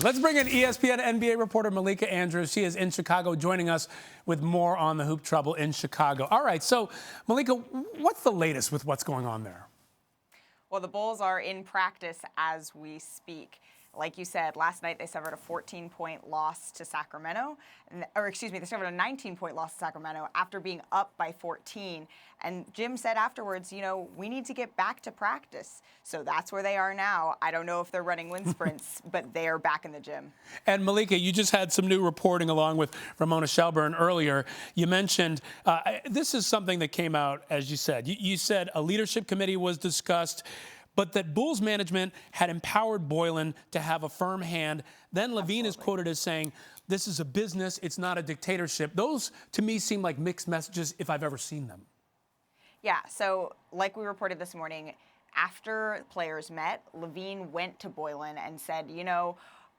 Let's bring in ESPN NBA reporter Malika Andrews. She is in Chicago, joining us with more on the hoop trouble in Chicago. All right, so Malika, what's the latest with what's going on there? Well, the Bulls are in practice as we speak. Like you said, last night they suffered a 14-point loss to Sacramento. They suffered a 19-point loss to Sacramento after being up by 14. And Jim said afterwards, we need to get back to practice. So that's where they are now. I don't know if they're running wind sprints, but they are back in the gym. And Malika, you just had some new reporting along with Ramona Shelburne earlier. You mentioned this is something that came out, as you said. You said a leadership committee was discussed, but that Bulls management had empowered Boylen to have a firm hand. Then Levine is quoted as saying, this is a business, it's not a dictatorship. Those, to me, seem like mixed messages if I've ever seen them. Yeah, so like we reported this morning, after players met, Levine went to Boylen and said,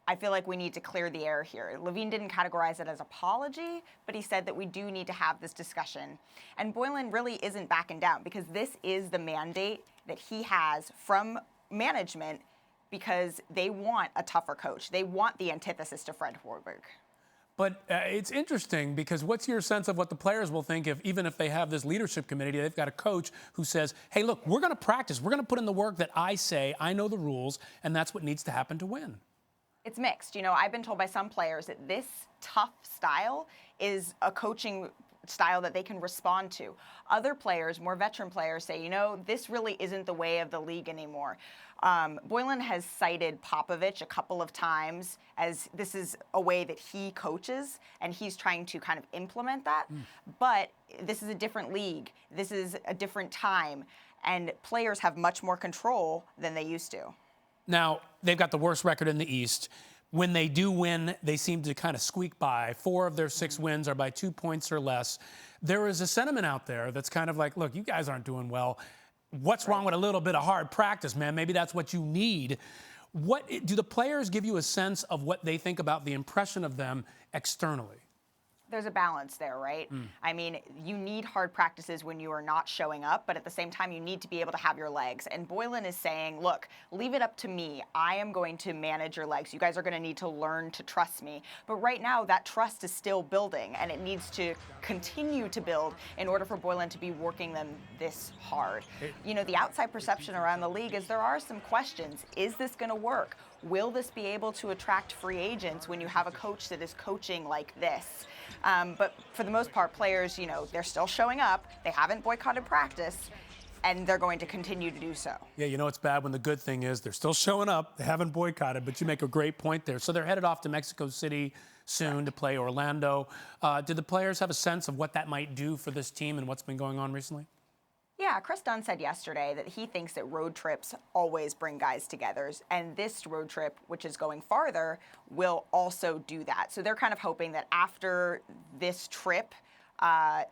I feel like we need to clear the air here. Levine didn't categorize it as apology, but he said that we do need to have this discussion. And Boylen really isn't backing down because this is the mandate that he has from management because they want a tougher coach. They want the antithesis to Fred Hoiberg. But it's interesting because what's your sense of what the players will think if, even if they have this leadership committee, they've got a coach who says, hey, look, we're going to practice. We're going to put in the work that I say. I know the rules, and that's what needs to happen to win. It's mixed. I've been told by some players that this tough style is a coaching style that they can respond to. Other players, more veteran players, say, this really isn't the way of the league anymore. Boylen has cited Popovich a couple of times as this is a way that he coaches, and he's trying to kind of implement that. But this is a different league. This is a different time, and players have much more control than they used to. Now, they've got the worst record in the East. When they do win, they seem to kind of squeak by. 4 of their 6 wins are by 2 points or less. There is a sentiment out there that's kind of like, look, you guys aren't doing well. What's wrong with a little bit of hard practice, man? Maybe that's what you need. What do the players give you a sense of what they think about the impression of them externally? There's a balance there, right? I mean, you need hard practices when you are not showing up, but at the same time, you need to be able to have your legs. And Boylen is saying, look, leave it up to me. I am going to manage your legs. You guys are going to need to learn to trust me. But right now, that trust is still building, and it needs to continue to build in order for Boylen to be working them this hard. The outside perception around the league is there are some questions. Is this going to work? Will this be able to attract free agents when you have a coach that is coaching like this? But for the most part, players, they're still showing up. They haven't boycotted practice, and they're going to continue to do so. Yeah, it's bad when the good thing is they're still showing up. They haven't boycotted, but you make a great point there. So they're headed off to Mexico City soon to play Orlando. Did the players have a sense of what that might do for this team and what's been going on recently? Yeah, Chris Dunn said yesterday that he thinks that road trips always bring guys together, and this road trip, which is going farther, will also do that. So they're kind of hoping that after this trip,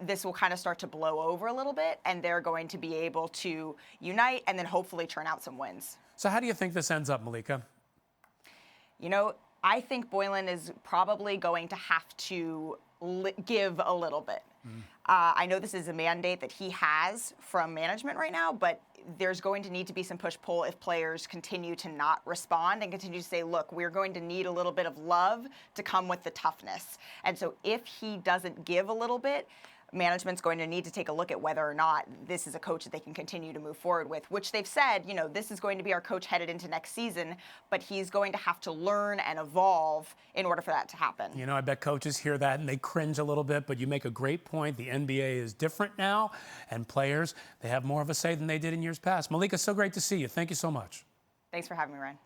this will kind of start to blow over a little bit, and they're going to be able to unite and then hopefully turn out some wins. So how do you think this ends up, Malika? I think Boylen is probably going to have to give a little bit. I know this is a mandate that he has from management right now, but there's going to need to be some push-pull if players continue to not respond and continue to say, look, we're going to need a little bit of love to come with the toughness. And so if he doesn't give a little bit, management's going to need to take a look at whether or not this is a coach that they can continue to move forward with, which they've said, this is going to be our coach headed into next season, but he's going to have to learn and evolve in order for that to happen. I bet coaches hear that and they cringe a little bit, but you make a great point. The NBA is different now, and players, they have more of a say than they did in years past. Malika, so great to see you. Thank you so much. Thanks for having me, Ryan.